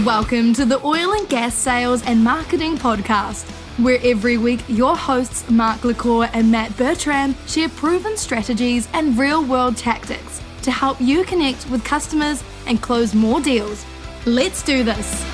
Welcome to the Oil and Gas Sales and Marketing Podcast, where every week your hosts Mark LaCour and Matt Bertram share proven strategies and real-world tactics to help you connect with customers and close more deals. Let's do this.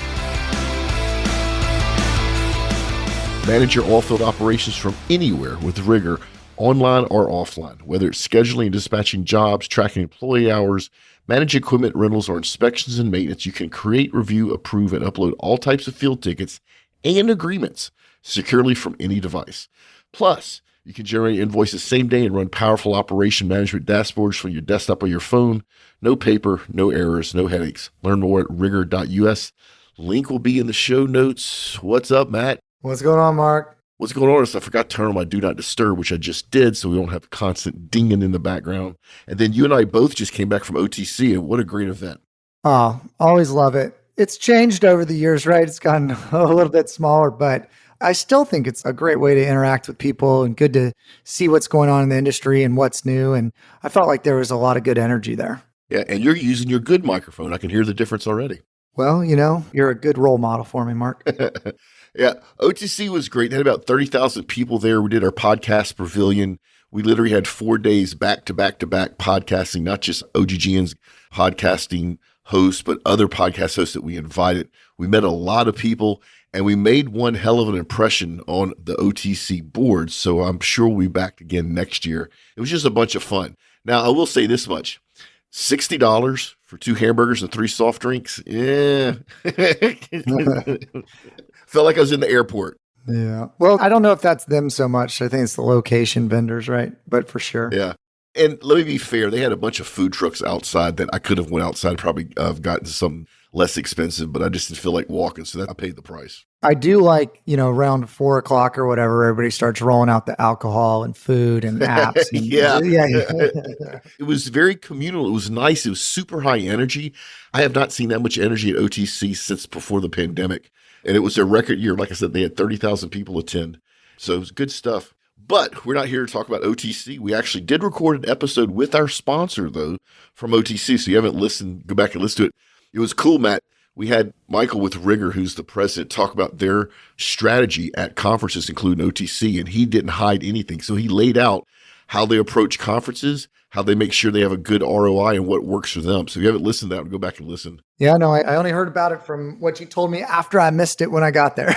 Manage your oilfield operations from anywhere with rigor, online or offline. Whether it's scheduling and dispatching jobs, tracking employee hours, manage equipment rentals or inspections and maintenance, you can create, review, approve, and upload all types of field tickets and agreements securely from any device. Plus, you can generate invoices same day and run powerful operation management dashboards from your desktop or your phone. No paper, no errors, no headaches. Learn more at rigor.us. Link will be in the show notes. What's up, Matt? What's going on, Mark? What's going on is I forgot to turn on my Do Not Disturb, which I just did, so we don't have constant dinging in the background. And then you and I both just came back from OTC, and what a great event. Oh, always love it. It's changed over the years, right? It's gotten a little bit smaller, but I still think it's a great way to interact with people and good to see what's going on in the industry and what's new. And I felt like there was a lot of good energy there. Yeah, and you're using your good microphone. I can hear the difference already. Well, you're a good role model for me, Mark. Yeah, OTC was great. They had about 30,000 people there. We did our podcast pavilion. We literally had 4 days back to back to back podcasting, not just OGGN's podcasting hosts, but other podcast hosts that we invited. We met a lot of people, and we made one hell of an impression on the OTC board. So I'm sure we'll be back again next year. It was just a bunch of fun. Now, I will say this much. $60 for 2 hamburgers and 3 soft drinks. Yeah. Felt like I was in the airport. Yeah. Well, I don't know if that's them so much. I think it's the location vendors, right? But for sure. Yeah. And let me be fair. They had a bunch of food trucks outside that I could have went outside, probably gotten something less expensive, but I just didn't feel like walking. So I paid the price. I do like, around 4 o'clock or whatever, everybody starts rolling out the alcohol and food and apps. And, yeah. Yeah. It was very communal. It was nice. It was super high energy. I have not seen that much energy at OTC since before the pandemic. And it was a record year. Like I said, they had 30,000 people attend. So it was good stuff. But we're not here to talk about OTC. We actually did record an episode with our sponsor, though, from OTC. So you haven't listened, go back and listen to it. It was cool, Matt. We had Michael with Rigor, who's the president, talk about their strategy at conferences, including OTC, and he didn't hide anything. So he laid out how they approach conferences, how they make sure they have a good ROI and what works for them. So if you haven't listened to that, go back and listen. Yeah, no, I only heard about it from what you told me after I missed it when I got there.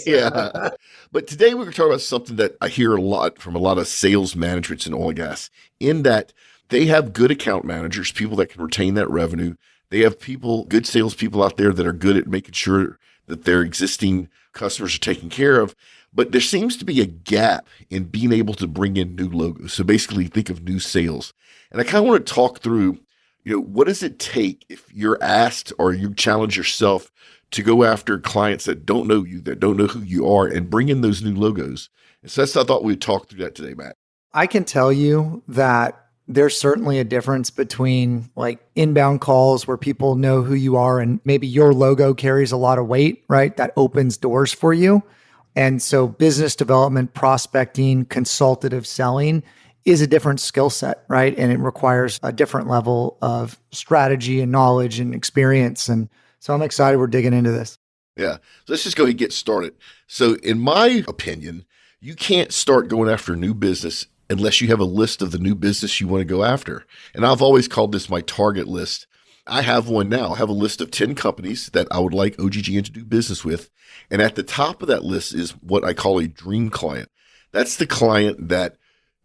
Yeah. But today we're going to talk about something that I hear a lot from a lot of sales managements in oil and gas, in that they have good account managers, people that can retain that revenue. They have people, good salespeople out there that are good at making sure that their existing customers are taken care of. But there seems to be a gap in being able to bring in new logos. So basically think of new sales. And I kind of want to talk through, what does it take if you're asked or you challenge yourself to go after clients that don't know you, that don't know who you are, and bring in those new logos? And so I thought we'd talk through that today, Matt. I can tell you that there's certainly a difference between like inbound calls where people know who you are and maybe your logo carries a lot of weight, right? That opens doors for you. And so business development, prospecting, consultative selling is a different skill set, right? And it requires a different level of strategy and knowledge and experience. And so I'm excited we're digging into this. Yeah. So let's just go ahead and get started. So in my opinion, you can't start going after new business unless you have a list of the new business you want to go after. And I've always called this my target list. I have one now. I have a list of 10 companies that I would like OGGN to do business with. And at the top of that list is what I call a dream client. That's the client that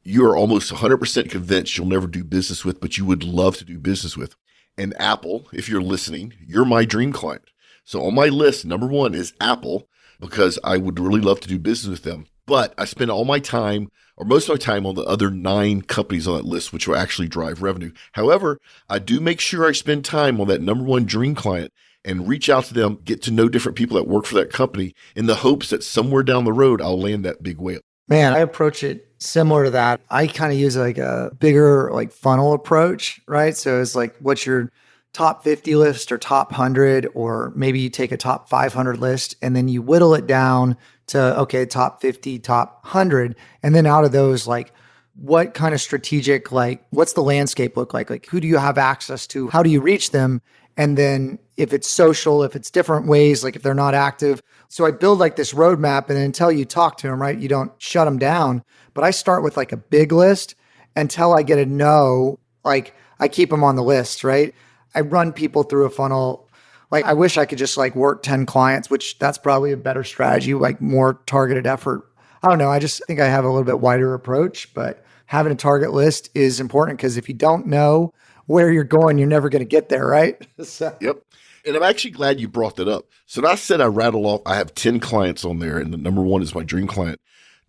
you're almost 100% convinced you'll never do business with, but you would love to do business with. And Apple, if you're listening, you're my dream client. So on my list, number 1 is Apple, because I would really love to do business with them. But I spend all my time, or most of my time, on the other 9 companies on that list, which will actually drive revenue. However, I do make sure I spend time on that number 1 dream client and reach out to them, get to know different people that work for that company in the hopes that somewhere down the road, I'll land that big whale. Man, I approach it similar to that. I kind of use like a bigger like funnel approach, right? So it's like, what's your top 50 list or top 100, or maybe you take a top 500 list and then you whittle it down to, okay, top 50, top 100. And then out of those, like, what kind of strategic, like, what's the landscape look like? Like, who do you have access to? How do you reach them? And then if it's social, if it's different ways, like if they're not active. So I build like this roadmap, and until you talk to them, right, you don't shut them down. But I start with like a big list until I get a no, like I keep them on the list, right? I run people through a funnel. Like I wish I could just like work 10 clients, which that's probably a better strategy, like more targeted effort. I don't know. I just think I have a little bit wider approach, but having a target list is important because if you don't know where you're going, you're never going to get there, right? So. Yep. And I'm actually glad you brought that up. So I said I rattle off, I have 10 clients on there, and the number one is my dream client.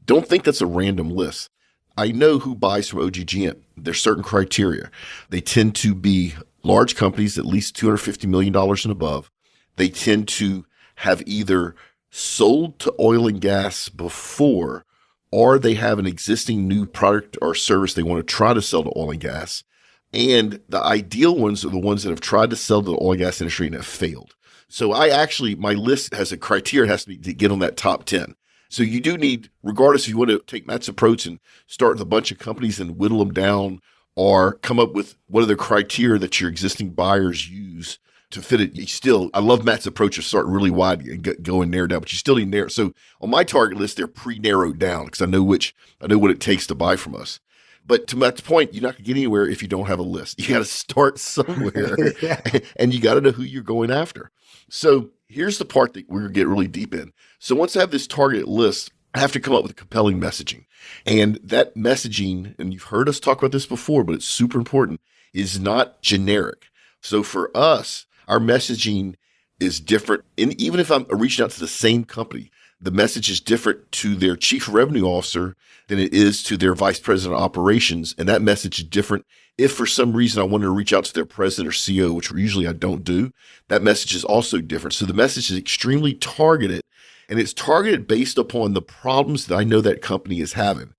Don't think that's a random list. I know who buys from OGGN. There's certain criteria. They tend to be large companies, at least $250 million and above. They tend to have either sold to oil and gas before, or they have an existing new product or service they want to try to sell to oil and gas. And the ideal ones are the ones that have tried to sell to the oil and gas industry and have failed. So my list has a criteria, it has to be to get on that top 10. So you do need, regardless if you want to take Matt's approach and start with a bunch of companies and whittle them down, or come up with what are the criteria that your existing buyers use to fit it. I love Matt's approach of start really wide and go and narrow down, but you still need to narrow. So on my target list, they're pre-narrowed down because I know what it takes to buy from us. But to Matt's point, you're not going to get anywhere if you don't have a list. You got to start somewhere Yeah. and you got to know who you're going after. So here's the part that we're going to get really deep in. So once I have this target list, I have to come up with compelling messaging. And that messaging, and you've heard us talk about this before, but it's super important, is not generic. So for us, our messaging is different. And even if I'm reaching out to the same company, the message is different to their chief revenue officer than it is to their vice president of operations. And that message is different. If for some reason I wanted to reach out to their president or CEO, which usually I don't do, that message is also different. So the message is extremely targeted, and it's targeted based upon the problems that I know that company is having.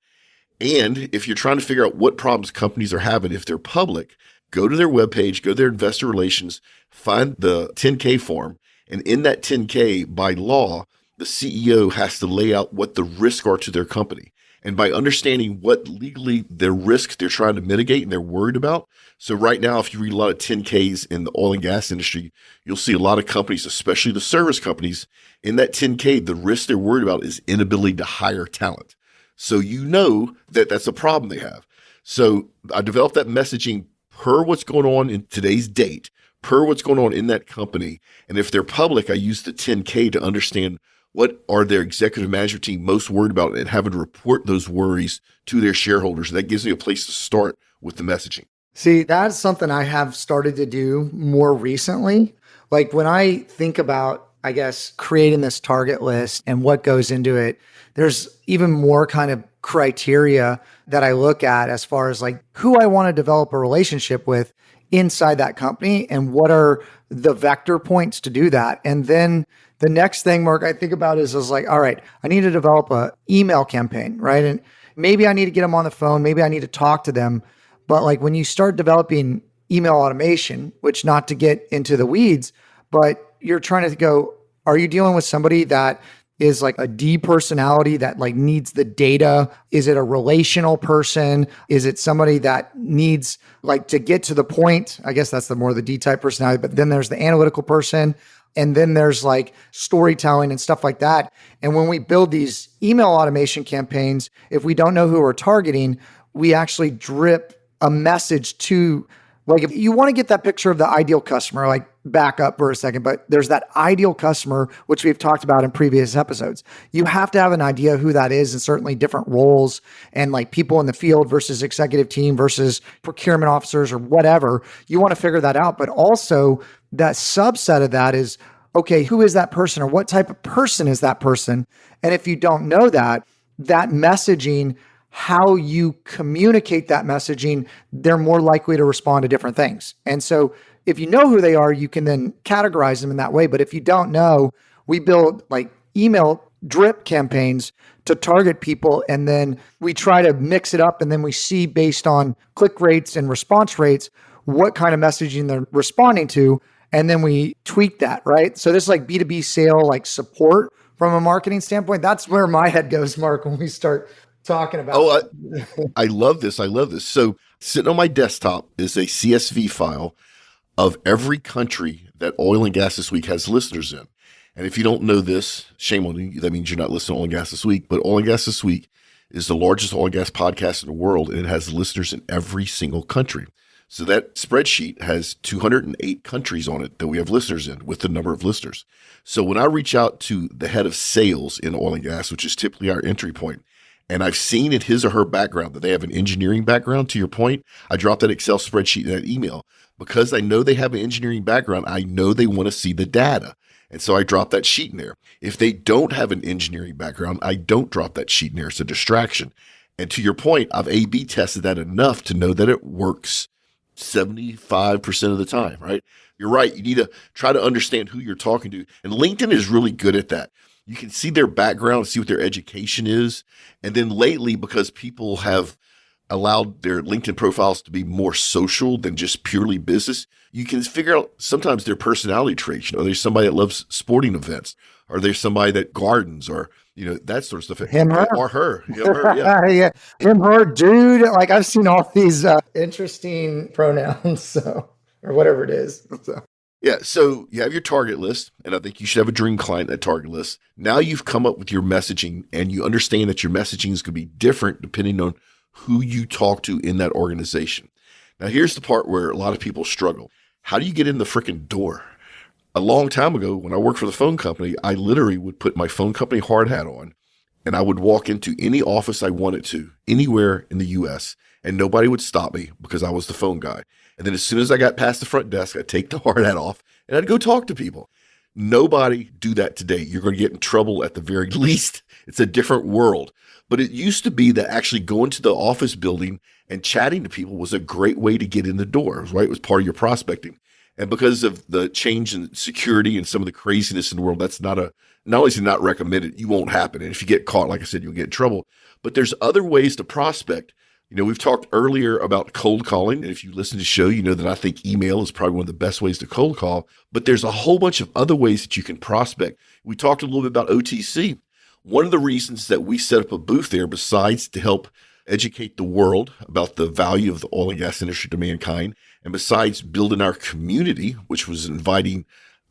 And if you're trying to figure out what problems companies are having, if they're public, go to their webpage, go to their investor relations, find the 10K form. And in that 10K, by law, the CEO has to lay out what the risks are to their company. And by understanding what legally their risks they're trying to mitigate and they're worried about. So right now, if you read a lot of 10Ks in the oil and gas industry, you'll see a lot of companies, especially the service companies, in that 10K, the risk they're worried about is inability to hire talent. So you know that that's a problem they have. So I developed that messaging per what's going on in today's date, per what's going on in that company. And if they're public, I use the 10K to understand what are their executive management team most worried about and having to report those worries to their shareholders. That gives me a place to start with the messaging. See, that's something I have started to do more recently. Like when I think about, I guess, creating this target list and what goes into it, there's even more kind of criteria that I look at as far as like who I want to develop a relationship with inside that company and what are the vector points to do that. And then the next thing, Mark, I think about is like, all right, I need to develop a email campaign, right? And maybe I need to get them on the phone. Maybe I need to talk to them. But like when you start developing email automation, which not to get into the weeds, but you're trying to go, are you dealing with somebody that is like a D personality that like needs the data? Is it a relational person? Is it somebody that needs like to get to the point? I guess that's the more the D type personality, but then there's the analytical person. And then there's like storytelling and stuff like that. And when we build these email automation campaigns, if we don't know who we're targeting, we actually drip a message to, like, if you want to get that picture of the ideal customer, like back up for a second, but there's that ideal customer, which we've talked about in previous episodes. You have to have an idea who that is, and certainly different roles and like people in the field versus executive team versus procurement officers or whatever. You want to figure that out. But also that subset of that is, okay, who is that person or what type of person is that person? And if you don't know that, that messaging, how you communicate that messaging, they're more likely to respond to different things. And so if you know who they are, you can then categorize them in that way. But if you don't know, we build like email drip campaigns to target people. And then we try to mix it up. And then we see based on click rates and response rates, what kind of messaging they're responding to. And then we tweak that, right? So this is like B2B sale, like support from a marketing standpoint. That's where my head goes, Mark, when we start talking about. I love this. I love this. So sitting on my desktop is a CSV file of every country that Oil and Gas This Week has listeners in. And if you don't know this, shame on you. That means you're not listening to Oil and Gas This Week. But Oil and Gas This Week is the largest oil and gas podcast in the world, and it has listeners in every single country. So that spreadsheet has 208 countries on it that we have listeners in with the number of listeners. So when I reach out to the head of sales in oil and gas, which is typically our entry point, and I've seen in his or her background that they have an engineering background, to your point, I drop that Excel spreadsheet in that email. Because I know they have an engineering background, I know they want to see the data. And so I drop that sheet in there. If they don't have an engineering background, I don't drop that sheet in there. It's a distraction. And to your point, I've A/B tested that enough to know that it works 75% of the time, right? You're right. You need to try to understand who you're talking to. And LinkedIn is really good at that. You can see their background, see what their education is. And then lately, because people have allowed their LinkedIn profiles to be more social than just purely business, you can figure out sometimes their personality traits. You know, there's somebody that loves sporting events, or there's somebody that gardens, or, you know, that sort of stuff. Him, her. Or her. Him, her, yeah. Yeah. Him, her, dude. Like I've seen all these interesting pronouns, so, or whatever it is. So. Yeah, so you have your target list, and I think you should have a dream client in that target list. Now you've come up with your messaging, and you understand that your messaging is going to be different depending on who you talk to in that organization. Now, here's the part where a lot of people struggle. How do you get in the freaking door? A long time ago, when I worked for the phone company, I literally would put my phone company hard hat on, and I would walk into any office I wanted to, anywhere in the U.S., and nobody would stop me because I was the phone guy. And then as soon as I got past the front desk, I'd take the hard hat off, and I'd go talk to people. Nobody do that today. You're going to get in trouble at the very least. It's a different world. But it used to be that actually going to the office building and chatting to people was a great way to get in the door, right? It was part of your prospecting. And because of the change in security and some of the craziness in the world, that's not only is it not recommended, you won't happen. And if you get caught, like I said, you'll get in trouble. But there's other ways to prospect. You know, we've talked earlier about cold calling. And if you listen to the show, you know that I think email is probably one of the best ways to cold call. But there's a whole bunch of other ways that you can prospect. We talked a little bit about OTC. One of the reasons that we set up a booth there, besides to help educate the world about the value of the oil and gas industry to mankind, and besides building our community, which was inviting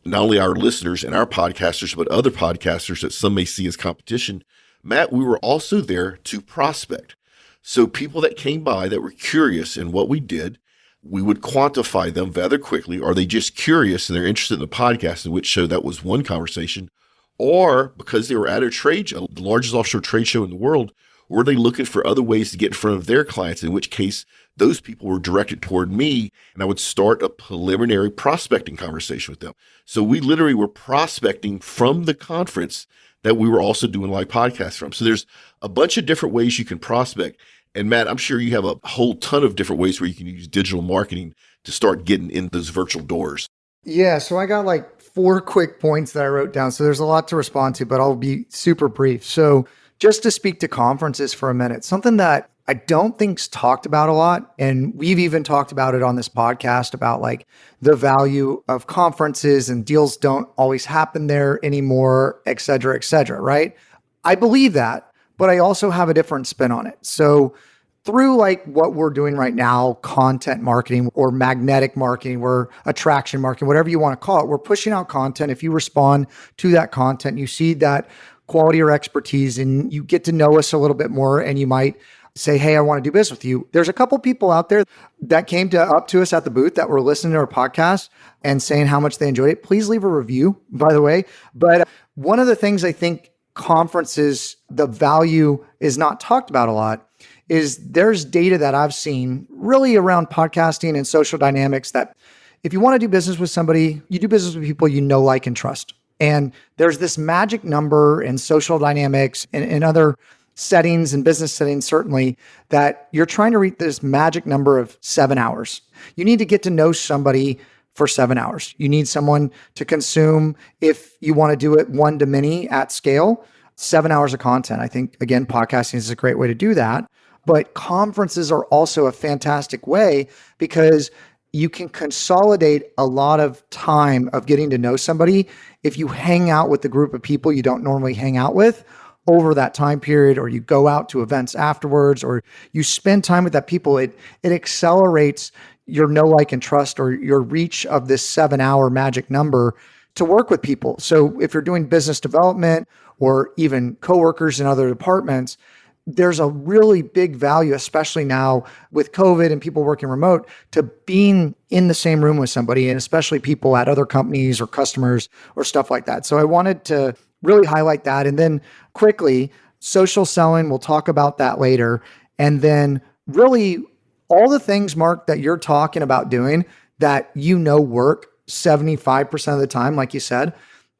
not only our listeners and our podcasters, but other podcasters that some may see as competition, Matt, we were also there to prospect. So people that came by that were curious in what we did, we would quantify them rather quickly. Are they just curious and they're interested in the podcast, in which show that was one conversation? Or because they were at a trade show, the largest offshore trade show in the world, were they looking for other ways to get in front of their clients, in which case those people were directed toward me, and I would start a preliminary prospecting conversation with them. So we literally were prospecting from the conference that we were also doing live podcasts from. So there's a bunch of different ways you can prospect. And Matt, I'm sure you have a whole ton of different ways where you can use digital marketing to start getting in those virtual doors. Yeah, so I got like 4 quick points that I wrote down. So there's a lot to respond to, but I'll be super brief. So just to speak to conferences for a minute, something that I don't think's talked about a lot, and we've even talked about it on this podcast about like the value of conferences, and deals don't always happen there anymore, et cetera, right? I believe that, but I also have a different spin on it. So through like what we're doing right now, content marketing or magnetic marketing or attraction marketing, whatever you want to call it, we're pushing out content. If you respond to that content, you see that quality or expertise, and you get to know us a little bit more, and you might say, hey, I want to do business with you. There's a couple people out there that came up to us at the booth that were listening to our podcast and saying how much they enjoyed it. Please leave a review, by the way. But one of the things I think conferences, the value is not talked about a lot, is there's data that I've seen really around podcasting and social dynamics that if you want to do business with somebody, you do business with people you know, like, and trust. And there's this magic number in social dynamics and in other settings and business settings, certainly, that you're trying to reach this magic number of 7 hours. You need to get to know somebody for 7 hours. You need someone to consume, if you want to do it one to many at scale, 7 hours of content. I think, again, podcasting is a great way to do that. But conferences are also a fantastic way because you can consolidate a lot of time of getting to know somebody if you hang out with the group of people you don't normally hang out with over that time period, or you go out to events afterwards, or you spend time with that people. It accelerates your know, like, and trust, or your reach of this 7-hour magic number to work with people. So if you're doing business development or even coworkers in other departments, there's a really big value, especially now with COVID and people working remote, to being in the same room with somebody, and especially people at other companies or customers or stuff like that. So I wanted to really highlight that. And then quickly, social selling, we'll talk about that later. And then really all the things, Mark, that you're talking about doing that work 75% of the time, like you said.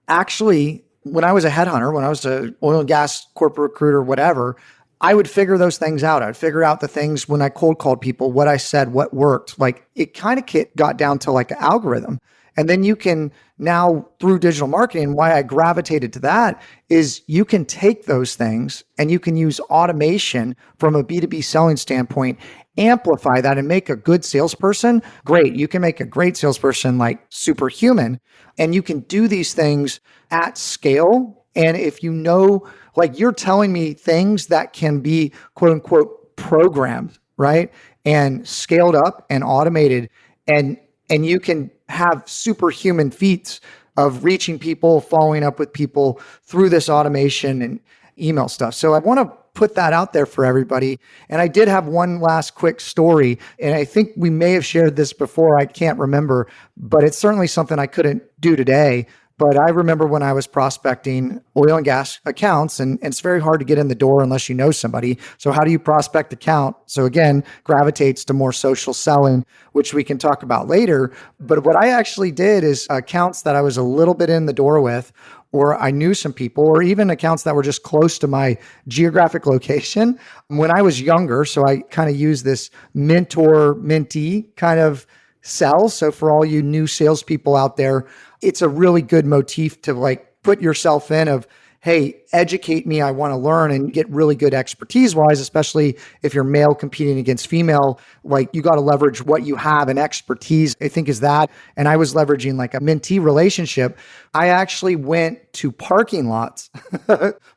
Actually, when I was a headhunter, when I was an oil and gas corporate recruiter, whatever, I would figure those things out. I'd figure out the things when I cold called people, what I said, what worked. Like, it kind of got down to like an algorithm. And then you can now, through digital marketing, why I gravitated to that is you can take those things and you can use automation from a B2B selling standpoint, amplify that, and make a good salesperson great. You can make a great salesperson like superhuman, and you can do these things at scale. And if you know, like, you're telling me things that can be quote unquote programmed, right? And scaled up and automated, and you can have superhuman feats of reaching people, following up with people through this automation and email stuff. So I want to put that out there for everybody. And I did have one last quick story, and I think we may have shared this before. I can't remember, but it's certainly something I couldn't do today. But I remember when I was prospecting oil and gas accounts, and it's very hard to get in the door unless you know somebody. So how do you prospect account? So again, gravitates to more social selling, which we can talk about later. But what I actually did is accounts that I was a little bit in the door with, or I knew some people, or even accounts that were just close to my geographic location when I was younger. So I kind of use this mentor-mentee kind of sell. So for all you new salespeople out there, it's a really good motif to like put yourself in of, hey, educate me. I want to learn and get really good expertise wise, especially if you're male competing against female. Like, you got to leverage what you have, and expertise, I think, is that. And I was leveraging like a mentee relationship. I actually went to parking lots.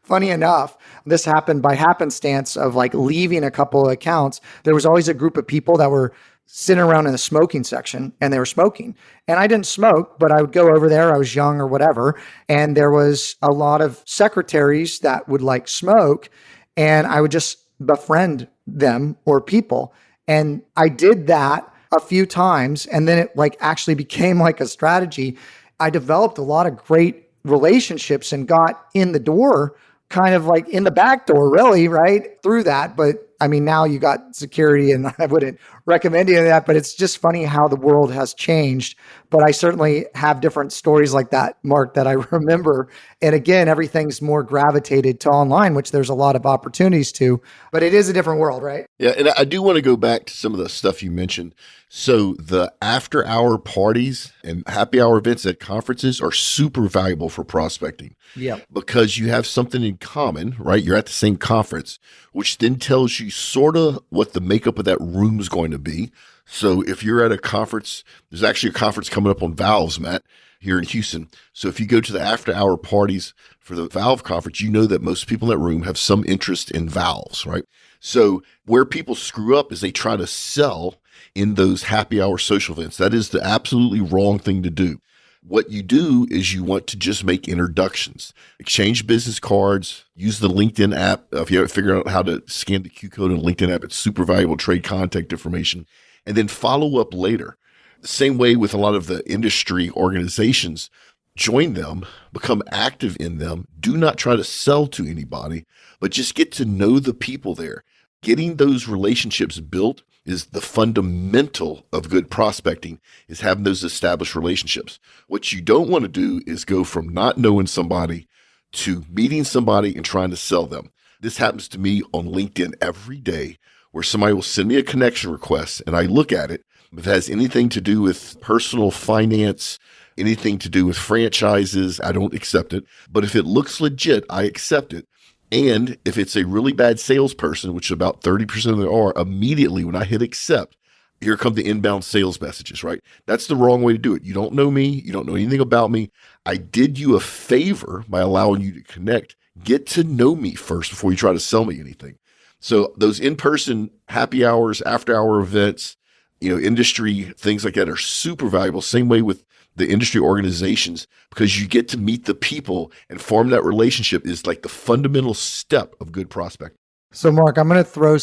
Funny enough, this happened by happenstance of like leaving a couple of accounts. There was always a group of people that were sitting around in the smoking section, and they were smoking. And I didn't smoke, but I would go over there. I was young or whatever. And there was a lot of secretaries that would like smoke, and I would just befriend them or people. And I did that a few times. And then it like actually became like a strategy. I developed a lot of great relationships and got in the door, kind of like in the back door, really, right? Through that. But I mean, now you got security, and I wouldn't recommend any of that, but it's just funny how the world has changed. But I certainly have different stories like that, Mark, that I remember. And again, everything's more gravitated to online, which there's a lot of opportunities to, but it is a different world, right? Yeah. And I do want to go back to some of the stuff you mentioned. So the after hour parties and happy hour events at conferences are super valuable for prospecting. Yeah. Because you have something in common, right? You're at the same conference, which then tells you sort of what the makeup of that room is going to be. So if you're at a conference, there's actually a conference coming up on valves, Matt, here in Houston. So if you go to the after hour parties for the valve conference, you know that most people in that room have some interest in valves, right? So where people screw up is they try to sell in those happy hour social events. That is the absolutely wrong thing to do. What you do is you want to just make introductions, exchange business cards, use the LinkedIn app. If you haven't figured out how to scan the Q code in the LinkedIn app, it's super valuable, trade contact information, and then follow up later. The same way with a lot of the industry organizations, join them, become active in them. Do not try to sell to anybody, but just get to know the people there. Getting those relationships built is the fundamental of good prospecting, is having those established relationships. What you don't want to do is go from not knowing somebody to meeting somebody and trying to sell them. This happens to me on LinkedIn every day, where somebody will send me a connection request and I look at it. If it has anything to do with personal finance, anything to do with franchises, I don't accept it. But if it looks legit, I accept it. And if it's a really bad salesperson, which about 30% of them are, immediately when I hit accept, here come the inbound sales messages, right? That's the wrong way to do it. You don't know me. You don't know anything about me. I did you a favor by allowing you to connect. Get to know me first before you try to sell me anything. So those in-person happy hours, after hour events, Industry things like that are super valuable. Same way with the industry organizations, because you get to meet the people and form that relationship is like the fundamental step of good prospecting. So Mark, I'm going to throw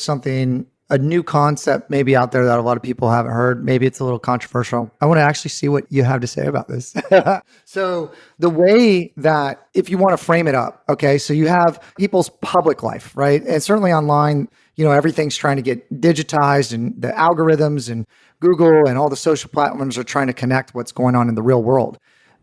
a new concept maybe out there that a lot of people haven't heard. Maybe it's a little controversial. I want to actually see what you have to say about this. So the way that, if you want to frame it up, okay, so you have people's public life, right? And certainly online, everything's trying to get digitized, and the algorithms and Google and all the social platforms are trying to connect what's going on in the real world.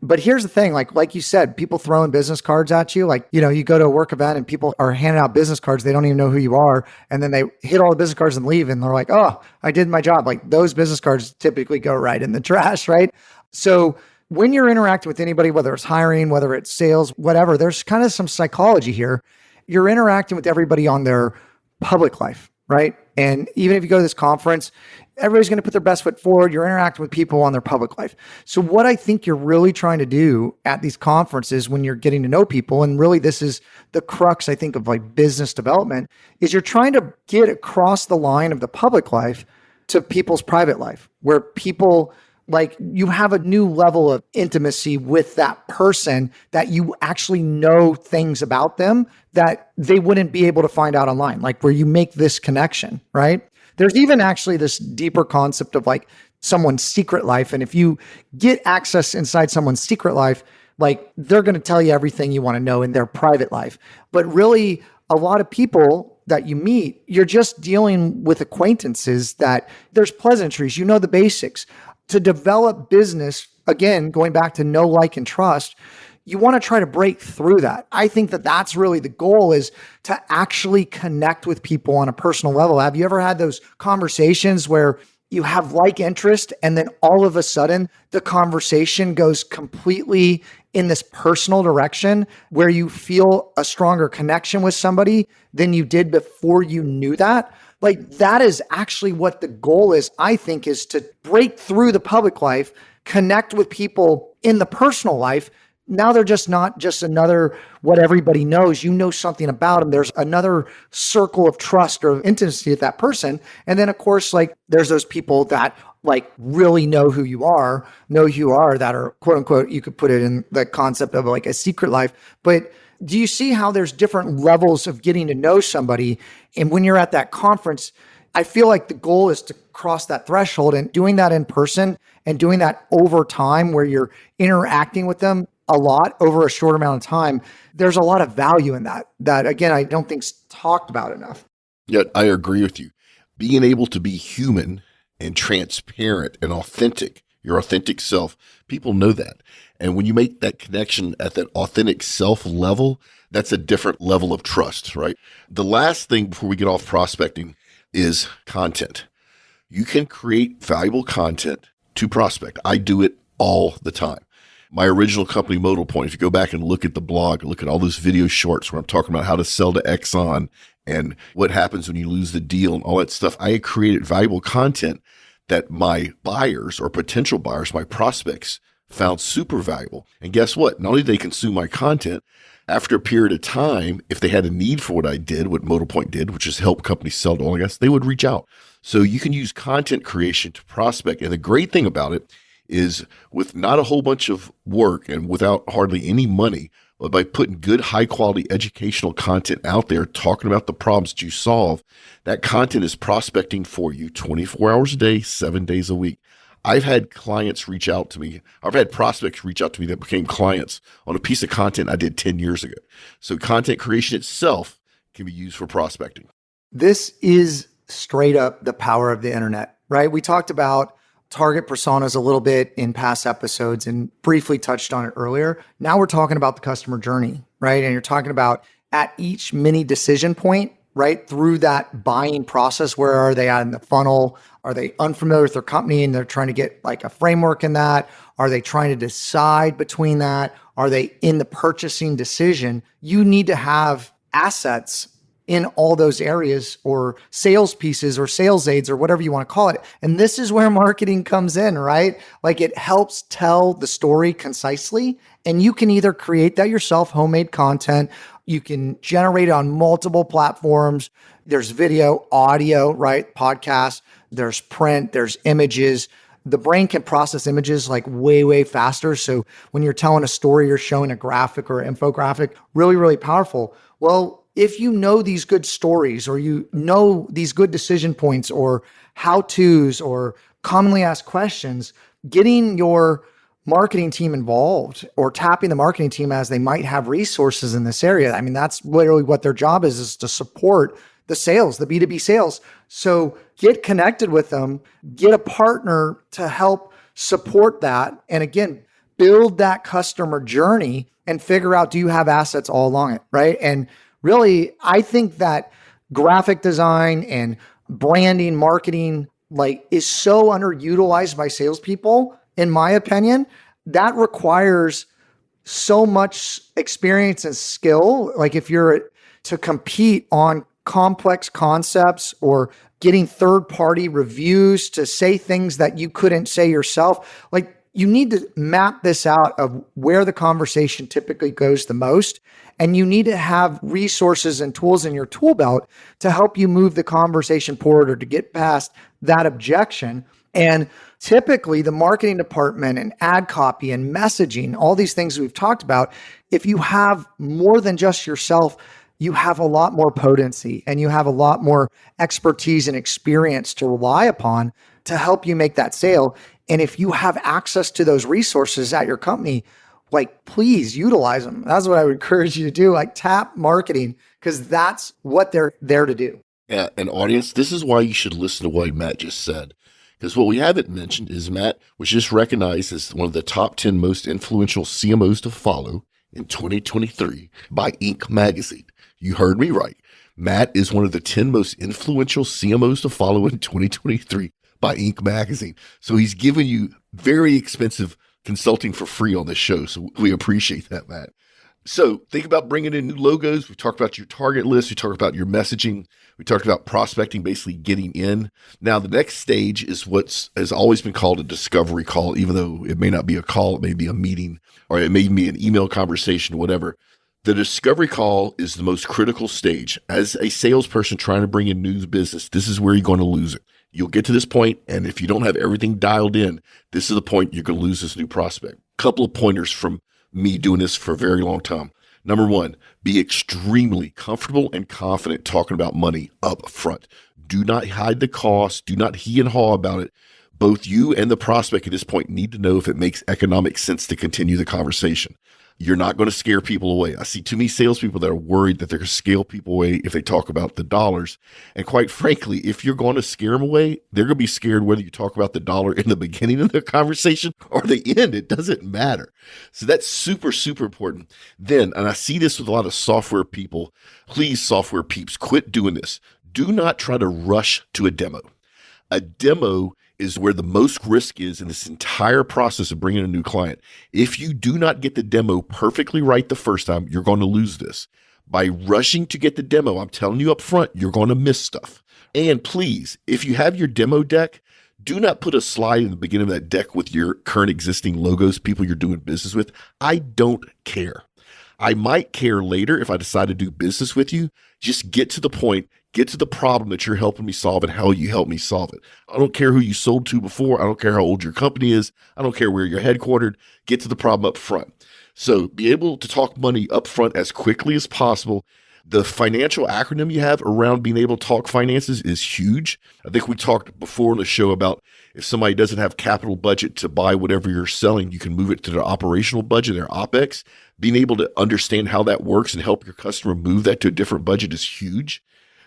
But here's the thing, like you said, people throwing business cards at you, you go to a work event and people are handing out business cards. They don't even know who you are. And then they hit all the business cards and leave. And they're like, oh, I did my job. Like, those business cards typically go right in the trash, right? So when you're interacting with anybody, whether it's hiring, whether it's sales, whatever, there's kind of some psychology here. You're interacting with everybody on their public life, right? And even if you go to this conference, everybody's going to put their best foot forward. You're interacting with people on their public life. So what I think you're really trying to do at these conferences when you're getting to know people, and really this is the crux, I think, of like business development, is you're trying to get across the line of the public life to people's private life, where people, like, you have a new level of intimacy with that person, that you actually know things about them that they wouldn't be able to find out online, like where you make this connection, right? There's even actually this deeper concept of like someone's secret life. And if you get access inside someone's secret life, like, they're going to tell you everything you want to know in their private life. But really, a lot of people that you meet, you're just dealing with acquaintances that there's pleasantries, the basics. To develop business, again, going back to know, like, and trust, you want to try to break through that. I think that that's really the goal, is to actually connect with people on a personal level. Have you ever had those conversations where you have like interest and then all of a sudden the conversation goes completely in this personal direction where you feel a stronger connection with somebody than you did before you knew that? Like, that is actually what the goal is, I think, is to break through the public life, connect with people in the personal life. Now they're just not just another, what everybody knows. You know something about them. There's another circle of trust or intimacy with that person. And then, of course, like, there's those people that like really know who you are, that are, quote unquote, you could put it in the concept of like a secret life. But do you see how there's different levels of getting to know somebody? And when you're at that conference, I feel like the goal is to cross that threshold, and doing that in person and doing that over time where you're interacting with them a lot over a short amount of time. There's a lot of value in that again, I don't think's talked about enough. Yeah, I agree with you. Being able to be human and transparent and authentic, your authentic self, people know that. And when you make that connection at that authentic self level, that's a different level of trust, right? The last thing before we get off prospecting is content. You can create valuable content to prospect. I do it all the time. My original company, Modal Point, if you go back and look at the blog, look at all those video shorts where I'm talking about how to sell to Exxon and what happens when you lose the deal and all that stuff, I had created valuable content that my buyers or potential buyers, my prospects, found super valuable. And guess what? Not only did they consume my content, after a period of time, if they had a need for what I did, what Modal Point did, which is help companies sell to oil and gas, they would reach out. So you can use content creation to prospect. And the great thing about it is, with not a whole bunch of work and without hardly any money, but by putting good, high quality educational content out there, talking about the problems that you solve, that content is prospecting for you 24 hours a day, 7 days a week. I've had clients reach out to me. I've had prospects reach out to me that became clients on a piece of content I did 10 years ago. So content creation itself can be used for prospecting. This is straight up the power of the internet, right? We talked about target personas a little bit in past episodes and briefly touched on it earlier. Now we're talking about the customer journey, right? And you're talking about at each mini decision point, right? Through that buying process, where are they at in the funnel? Are they unfamiliar with their company and they're trying to get like a framework in that? Are they trying to decide between that? Are they in the purchasing decision? You need to have assets in all those areas, or sales pieces or sales aids or whatever you want to call it. And this is where marketing comes in, right? Like, it helps tell the story concisely, and you can either create that yourself, homemade content. You can generate it on multiple platforms. There's video, audio, right? Podcasts, there's print, there's images. The brain can process images like way, way faster. So when you're telling a story, you're showing a graphic or infographic, really, really powerful. Well, if you know these good stories or you know these good decision points or how-tos or commonly asked questions, getting your marketing team involved or tapping the marketing team as they might have resources in this area. I mean, that's literally what their job is to support the sales, the B2B sales. So get connected with them, get a partner to help support that. And again, build that customer journey and figure out, do you have assets all along it, right? And really, I think that graphic design and branding, marketing, like is so underutilized by salespeople, in my opinion. That requires so much experience and skill. Like if you're to compete on complex concepts or getting third-party reviews to say things that you couldn't say yourself, like you need to map this out of where the conversation typically goes the most. And you need to have resources and tools in your tool belt to help you move the conversation forward or to get past that objection. And typically the marketing department and ad copy and messaging, all these things we've talked about, if you have more than just yourself, you have a lot more potency and you have a lot more expertise and experience to rely upon to help you make that sale. And if you have access to those resources at your company, like please utilize them. That's what I would encourage you to do. Like tap marketing, because that's what they're there to do. Yeah, and audience, this is why you should listen to what Matt just said. Because what we haven't mentioned is Matt was just recognized as one of the top 10 most influential CMOs to follow in 2023 by Inc. magazine. You heard me right. Matt is one of the 10 most influential CMOs to follow in 2023 by Inc. magazine. So he's giving you very expensive consulting for free on this show. So we appreciate that, Matt. So think about bringing in new logos. We talked about your target list. We talked about your messaging. We talked about prospecting, basically getting in. Now, the next stage is what has always been called a discovery call, even though it may not be a call. It may be a meeting or it may be an email conversation, whatever. The discovery call is the most critical stage. As a salesperson trying to bring in new business, this is where you're going to lose it. You'll get to this point, and if you don't have everything dialed in, this is the point you're going to lose this new prospect. Couple of pointers from me doing this for a very long time. Number one, be extremely comfortable and confident talking about money up front. Do not hide the cost. Do not he and haw about it. Both you and the prospect at this point need to know if it makes economic sense to continue the conversation. You're not going to scare people away. I see too many salespeople that are worried that they're going to scale people away if they talk about the dollars. And quite frankly, if you're going to scare them away, they're going to be scared whether you talk about the dollar in the beginning of the conversation or the end. It doesn't matter. So that's super, super important. Then, and I see this with a lot of software people, please, software peeps, quit doing this. Do not try to rush to a demo. A demo is where the most risk is in this entire process of bringing a new client. If you do not get the demo perfectly right the first time, you're going to lose this. By rushing to get the demo, I'm telling you up front, you're going to miss stuff. And please, if you have your demo deck, do not put a slide in the beginning of that deck with your current existing logos, people you're doing business with. I don't care. I might care later if I decide to do business with you. Just get to the point. Get to the problem that you're helping me solve and how you help me solve it. I don't care who you sold to before. I don't care how old your company is. I don't care where you're headquartered. Get to the problem up front. So be able to talk money up front as quickly as possible. The financial acronym you have around being able to talk finances is huge. I think we talked before on the show about if somebody doesn't have capital budget to buy whatever you're selling, you can move it to their operational budget, their OPEX. Being able to understand how that works and help your customer move that to a different budget is huge.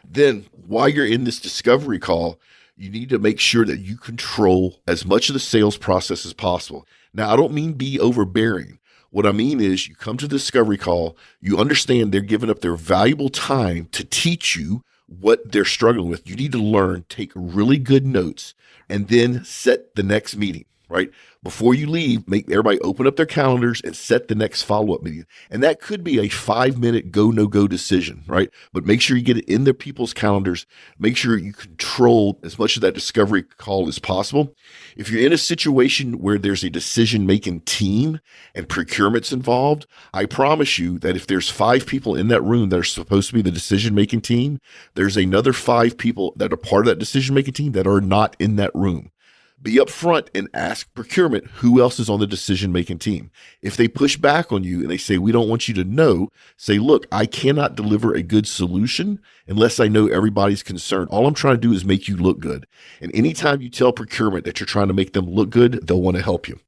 Then while you're in this discovery call, you need to make sure that you control as much of the sales process as possible. Now, I don't mean be overbearing. What I mean is you come to the discovery call, you understand they're giving up their valuable time to teach you what they're struggling with. You need to learn, take really good notes, and then set the next meeting. right? Before you leave, make everybody open up their calendars and set the next follow-up meeting. And that could be a 5-minute go, no go decision, right? But make sure you get it in their people's calendars. Make sure you control as much of that discovery call as possible. If you're in a situation where there's a decision-making team and procurement's involved, I promise you that if there's 5 people in that room that are supposed to be the decision-making team, there's another 5 people that are part of that decision-making team that are not in that room. Be upfront and ask procurement who else is on the decision-making team. If they push back on you and they say, we don't want you to know, say, look, I cannot deliver a good solution unless I know everybody's concerned. All I'm trying to do is make you look good. And anytime you tell procurement that you're trying to make them look good, they'll want to help you.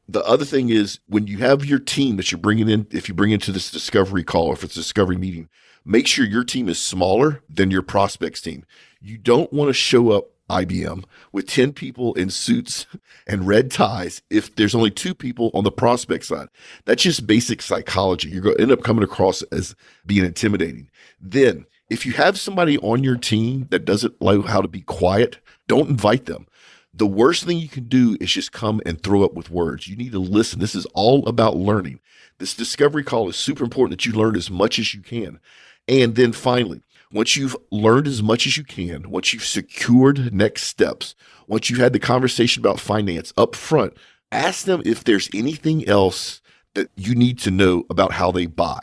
The other thing is when you have your team that you're bringing in, if you bring into this discovery call, or if it's a discovery meeting, make sure your team is smaller than your prospects team. You don't want to show up IBM with 10 people in suits and red ties if there's only 2 people on the prospect side. That's just basic psychology. You're going to end up coming across as being intimidating. Then, if you have somebody on your team that doesn't know how to be quiet, don't invite them. The worst thing you can do is just come and throw up with words. You need to listen. This is all about learning. This discovery call is super important that you learn as much as you can. And then finally, once you've learned as much as you can, once you've secured next steps, once you've had the conversation about finance up front, ask them if there's anything else that you need to know about how they buy.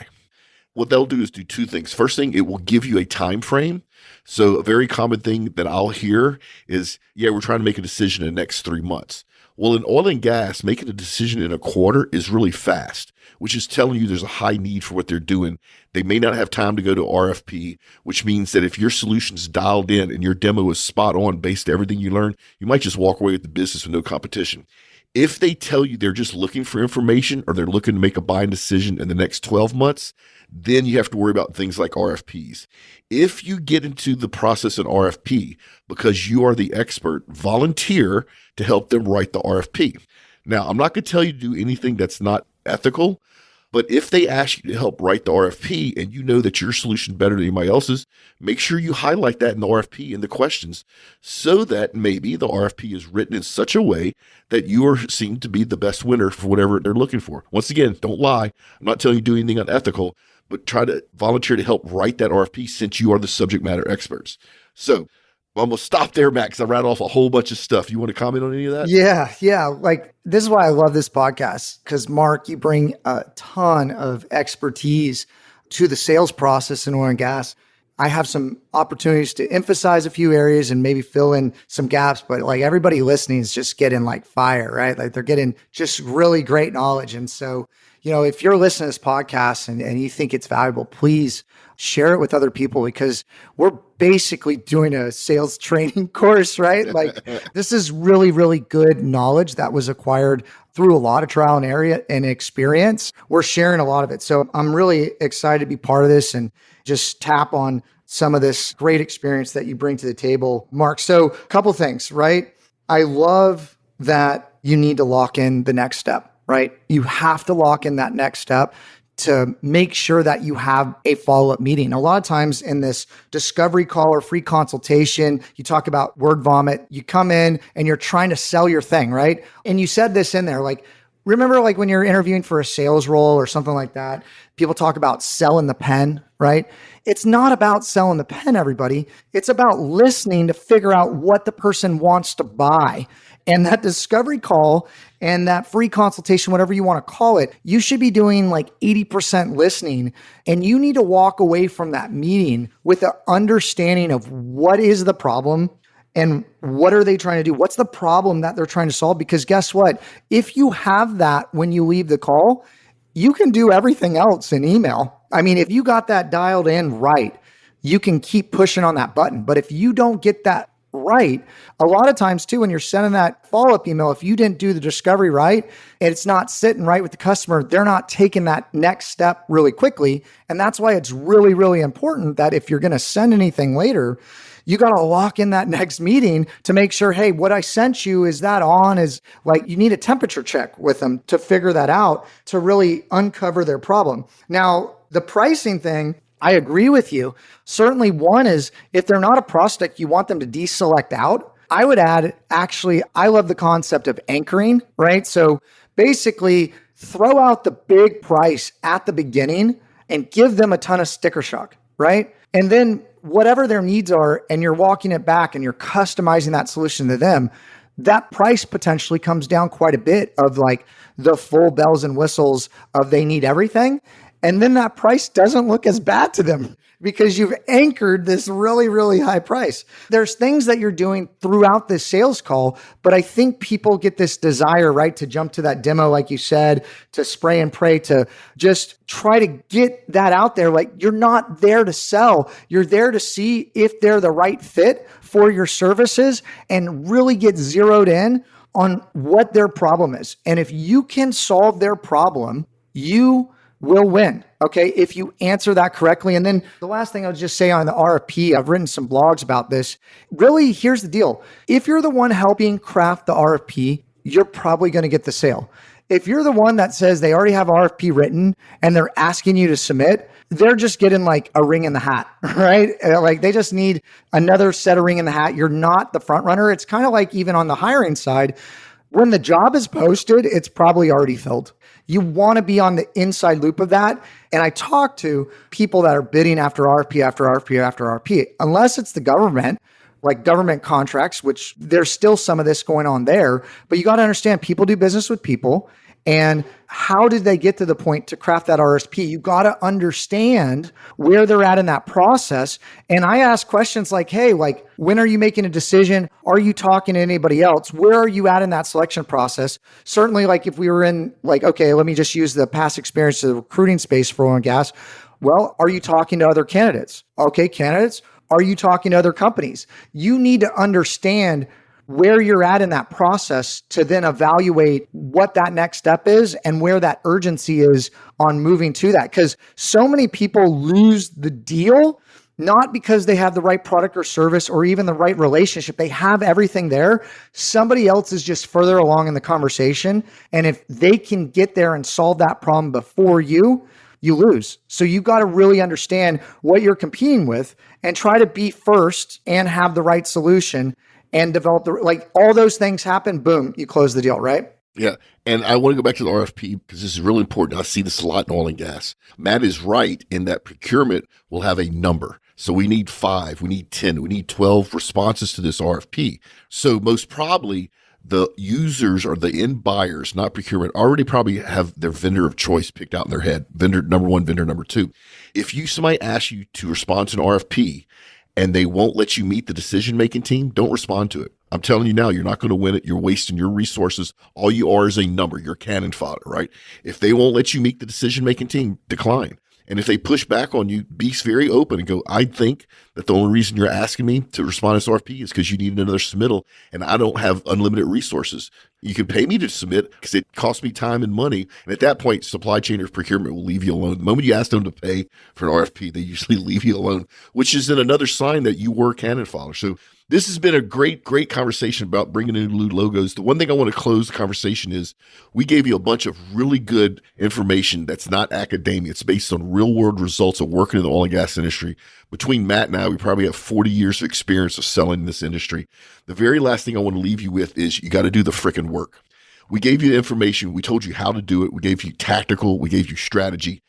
What they'll do is do 2 things. First thing, it will give you a time frame. So a very common thing that I'll hear is, yeah, we're trying to make a decision in the next 3 months. Well, in oil and gas, making a decision in a quarter is really fast, which is telling you there's a high need for what they're doing. They may not have time to go to RFP, which means that if your solution's dialed in and your demo is spot on based on everything you learned, you might just walk away with the business with no competition. If they tell you they're just looking for information or they're looking to make a buying decision in the next 12 months, then you have to worry about things like RFPs. If you get into the process in RFP because you are the expert, volunteer to help them write the RFP. Now, I'm not going to tell you to do anything that's not ethical, but if they ask you to help write the RFP and you know that your solution is better than anybody else's, make sure you highlight that in the RFP in the questions so that maybe the RFP is written in such a way that you are seen to be the best winner for whatever they're looking for. Once again, don't lie. I'm not telling you to do anything unethical, but try to volunteer to help write that RFP since you are the subject matter experts. So I'm going to stop there, Matt, because I rattled off a whole bunch of stuff. You want to comment on any of that? Yeah. Like, this is why I love this podcast, because Mark, you bring a ton of expertise to the sales process in oil and gas. I have some opportunities to emphasize a few areas and maybe fill in some gaps, but like everybody listening is just getting like fire, right? Like they're getting just really great knowledge. And so, if you're listening to this podcast and you think it's valuable, please share it with other people, because we're basically doing a sales training course, right? Like this is really, really good knowledge that was acquired through a lot of trial and experience. We're sharing a lot of it. So I'm really excited to be part of this and just tap on some of this great experience that you bring to the table, Mark. So a couple things, right? I love that you need to lock in the next step, right? You have to lock in that next step to make sure that you have a follow-up meeting. A lot of times in this discovery call or free consultation, you talk about word vomit. You come in and you're trying to sell your thing, right? And you said this in there, like, remember like when you're interviewing for a sales role or something like that, people talk about selling the pen, right? It's not about selling the pen, everybody. It's about listening to figure out what the person wants to buy. And that discovery call and that free consultation, whatever you want to call it, you should be doing like 80% listening. And you need to walk away from that meeting with an understanding of what is the problem and what are they trying to do? What's the problem that they're trying to solve? Because guess what? If you have that when you leave the call, you can do everything else in email. I mean, if you got that dialed in right, you can keep pushing on that button. But if you don't get that right, a lot of times too, when you're sending that follow-up email, if you didn't do the discovery right, and it's not sitting right with the customer, they're not taking that next step really quickly. And that's why it's really, really important that if you're going to send anything later, you got to lock in that next meeting to make sure, hey, what I sent you, is that on? Is like, you need a temperature check with them to figure that out, to really uncover their problem. Now, the pricing thing, I agree with you. Certainly one is if they're not a prospect, you want them to deselect out. I would add, actually, I love the concept of anchoring, right? So basically, throw out the big price at the beginning and give them a ton of sticker shock, right? And then whatever their needs are, and you're walking it back and you're customizing that solution to them, that price potentially comes down quite a bit of like the full bells and whistles of they need everything. And then that price doesn't look as bad to them because you've anchored this really, really high price. There's things that you're doing throughout this sales call, but I think people get this desire, right, to jump to that demo, like you said, to spray and pray, to just try to get that out there. Like, you're not there to sell. You're there to see if they're the right fit for your services and really get zeroed in on what their problem is. And if you can solve their problem, you will win. Okay. If you answer that correctly. And then the last thing I'll just say on the RFP, I've written some blogs about this. Really, here's the deal. If you're the one helping craft the RFP, you're probably going to get the sale. If you're the one that says they already have RFP written and they're asking you to submit, they're just getting like a ring in the hat, right? Like they just need another set of ring in the hat. You're not the front runner. It's kind of like even on the hiring side, when the job is posted, it's probably already filled. You want to be on the inside loop of that. And I talk to people that are bidding after RFP, after RFP, after RFP, unless it's the government, like government contracts, which there's still some of this going on there. But you got to understand, people do business with people. And how did they get to the point to craft that RSP? You got to understand where they're at in that process. And I ask questions like, hey, like, when are you making a decision? Are you talking to anybody else? Where are you at in that selection process? Certainly, like if we were in like, okay, let me just use the past experience of the recruiting space for oil and gas. Well, are you talking to other candidates? Okay, candidates. Are you talking to other companies? You need to understand where you're at in that process to then evaluate what that next step is and where that urgency is on moving to that. Because so many people lose the deal, not because they have the right product or service or even the right relationship. They have everything there. Somebody else is just further along in the conversation. And if they can get there and solve that problem before you lose. So you got to really understand what you're competing with and try to be first and have the right solution and develop like all those things happen, boom, you close the deal, right? Yeah. And I want to go back to the RFP because this is really important. I see this a lot in oil and gas. Matt is right in that procurement will have a number. So we need 5, we need 10, we need 12 responses to this RFP. So most probably the users or the end buyers, not procurement, already probably have their vendor of choice picked out in their head. Vendor number 1, vendor number 2. If somebody asks you to respond to an RFP and they won't let you meet the decision-making team, don't respond to it. I'm telling you now, you're not going to win it. You're wasting your resources. All you are is a number. You're cannon fodder, right? If they won't let you meet the decision-making team, decline. And if they push back on you, be very open and go, I think that the only reason you're asking me to respond to this RFP is because you need another submittal and I don't have unlimited resources. You can pay me to submit because it costs me time and money. And at that point, supply chain or procurement will leave you alone. The moment you ask them to pay for an RFP, they usually leave you alone, which is then another sign that you were cannon fodder. So this has been a great conversation about bringing in new logos. The one thing I want to close the conversation is we gave you a bunch of really good information that's not academia. It's based on real world results of working in the oil and gas industry. Between Matt and I, we probably have 40 years of experience of selling in this industry. The very last thing I want to leave you with is you got to do the frickin' work. We gave you the information. We told you how to do it. We gave you tactical. We gave you strategy.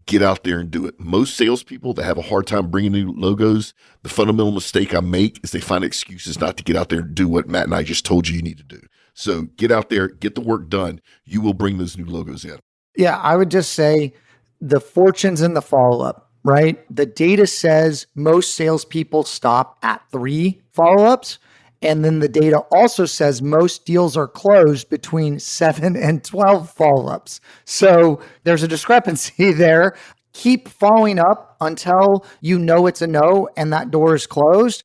Get out there and do it. Most salespeople that have a hard time bringing new logos, the fundamental mistake I make is they find excuses not to get out there and do what Matt and I just told you need to do. So get out there, get the work done. You will bring those new logos in. Yeah, I would just say the fortune's in the follow-up, right? The data says most salespeople stop at 3 follow-ups. And then the data also says most deals are closed between 7 and 12 follow-ups. So there's a discrepancy there. Keep following up until you know it's a no and that door is closed.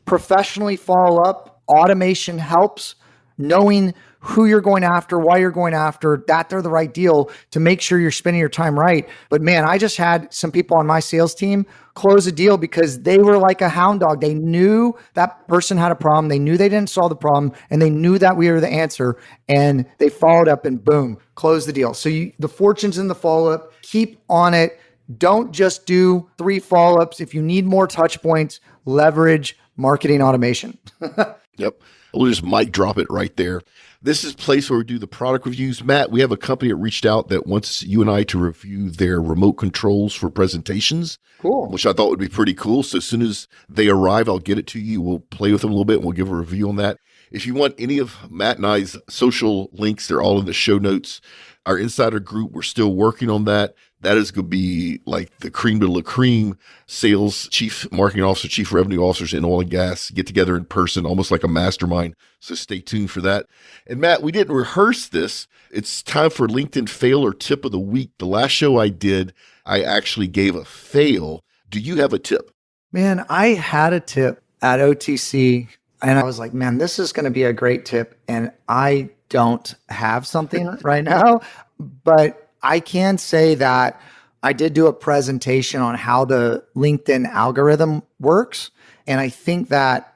Professionally follow up. Automation helps. Knowing who you're going after, why you're going after, that they're the right deal to make sure you're spending your time right. But man, I just had some people on my sales team close a deal because they were like a hound dog. They knew that person had a problem. They knew they didn't solve the problem and they knew that we were the answer and they followed up and boom, closed the deal. So the fortune's in the follow-up. Keep on it. Don't just do 3 follow-ups. If you need more touch points, leverage marketing automation. Yep. We'll just mic drop it right there. This is a place where we do the product reviews. Matt, we have a company that reached out that wants you and I to review their remote controls for presentations. Cool. Which I thought would be pretty cool. So as soon as they arrive, I'll get it to you. We'll play with them a little bit and we'll give a review on that. If you want any of Matt and I's social links, they're all in the show notes. Our insider group, we're still working on that. That is going to be like the cream de la cream. Sales, chief marketing officer, chief revenue officers in oil and gas get together in person, almost like a mastermind. So stay tuned for that. And Matt, we didn't rehearse this. It's time for LinkedIn fail or tip of the week. The last show I did, I actually gave a fail. Do you have a tip? Man, I had a tip at OTC and I was like, man, this is going to be a great tip. And I don't have something right now, but I can say that I did do a presentation on how the LinkedIn algorithm works. And I think that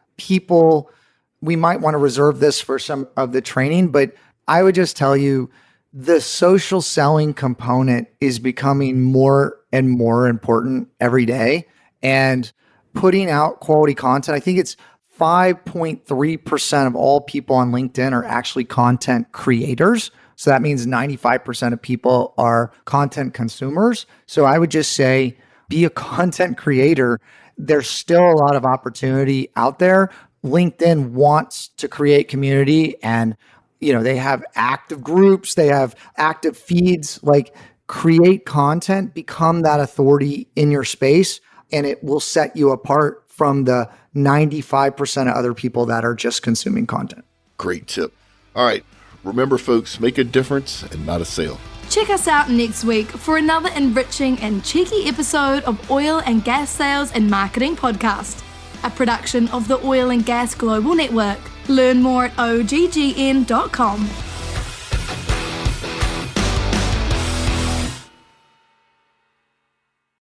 we might want to reserve this for some of the training, but I would just tell you the social selling component is becoming more and more important every day. And putting out quality content, I think it's 5.3% of all people on LinkedIn are actually content creators. So that means 95% of people are content consumers. So I would just say, be a content creator. There's still a lot of opportunity out there. LinkedIn wants to create community and, they have active groups, they have active feeds, like create content, become that authority in your space, and it will set you apart from the 95% of other people that are just consuming content. Great tip. All right. Remember, folks, make a difference and not a sale. Check us out next week for another enriching and cheeky episode of Oil and Gas Sales and Marketing Podcast, a production of the Oil and Gas Global Network. Learn more at OGGN.com.